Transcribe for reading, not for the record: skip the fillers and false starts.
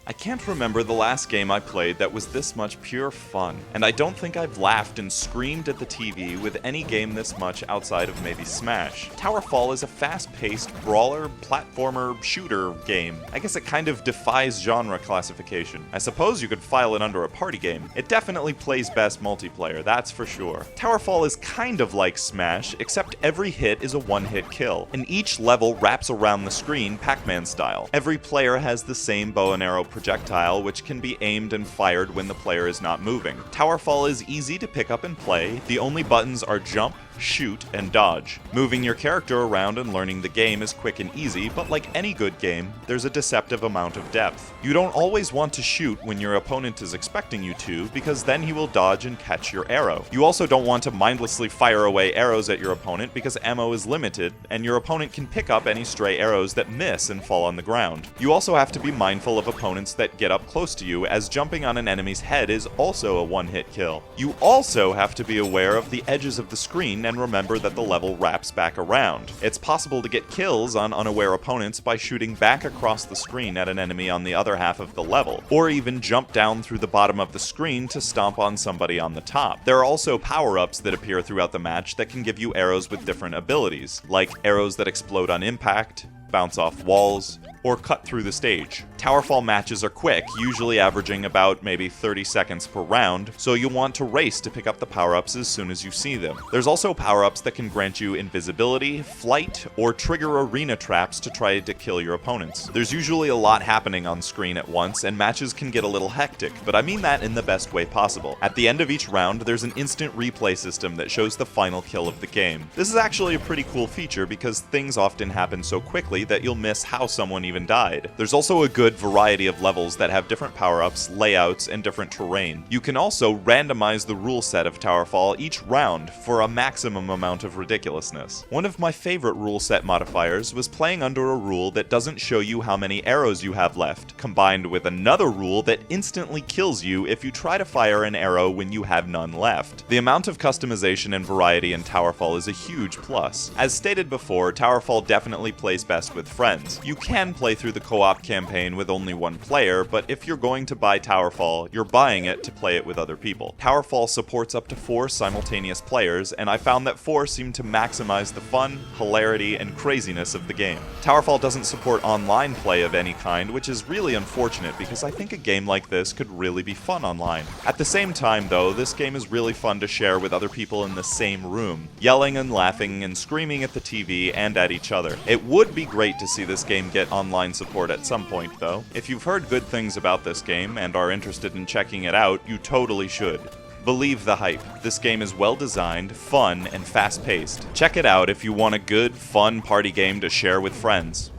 I can't remember the last game I played that was this much pure fun, and I don't think I've laughed and screamed at the TV with any game this much outside of maybe Smash. Towerfall is a fast-paced, brawler, platformer, shooter game. I guess it kind of defies genre classification. I suppose you could file it under a party game. It definitely plays best multiplayer, that's for sure. Towerfall is kind of like Smash, except every hit is a one-hit kill, and each level wraps around the screen Pac-Man style. Every player has the same bow and arrow projectile, which can be aimed and fired when the player is not moving. Towerfall is easy to pick up and play. The only buttons are jump, shoot, and dodge. Moving your character around and learning the game is quick and easy, but like any good game, there's a deceptive amount of depth. You don't always want to shoot when your opponent is expecting you to, because then he will dodge and catch your arrow. You also don't want to mindlessly fire away arrows at your opponent because ammo is limited, and your opponent can pick up any stray arrows that miss and fall on the ground. You also have to be mindful of opponents that get up close to you, as jumping on an enemy's head is also a one-hit kill. You also have to be aware of the edges of the screen and remember that the level wraps back around. It's possible to get kills on unaware opponents by shooting back across the screen at an enemy on the other half of the level, or even jump down through the bottom of the screen to stomp on somebody on the top. There are also power-ups that appear throughout the match that can give you arrows with different abilities, like arrows that explode on impact, bounce off walls, or cut through the stage. Towerfall matches are quick, usually averaging about maybe 30 seconds per round, so you'll want to race to pick up the power-ups as soon as you see them. There's also power-ups that can grant you invisibility, flight, or trigger arena traps to try to kill your opponents. There's usually a lot happening on screen at once, and matches can get a little hectic, but I mean that in the best way possible. At the end of each round, there's an instant replay system that shows the final kill of the game. This is actually a pretty cool feature because things often happen so quickly that you'll miss how someone even died. There's also a good variety of levels that have different power-ups, layouts, and different terrain. You can also randomize the rule set of Towerfall each round for a maximum amount of ridiculousness. One of my favorite rule set modifiers was playing under a rule that doesn't show you how many arrows you have left, combined with another rule that instantly kills you if you try to fire an arrow when you have none left. The amount of customization and variety in Towerfall is a huge plus. As stated before, Towerfall definitely plays best with friends. You can play through the co-op campaign with only one player, but if you're going to buy Towerfall, you're buying it to play it with other people. Towerfall supports up to 4 simultaneous players, and I found that 4 seemed to maximize the fun, hilarity, and craziness of the game. Towerfall doesn't support online play of any kind, which is really unfortunate because I think a game like this could really be fun online. At the same time though, this game is really fun to share with other people in the same room, yelling and laughing and screaming at the TV and at each other. It would be great to see this game get online support at some point though. If you've heard good things about this game and are interested in checking it out, you totally should. Believe the hype. This game is well designed, fun, and fast-paced. Check it out if you want a good, fun party game to share with friends.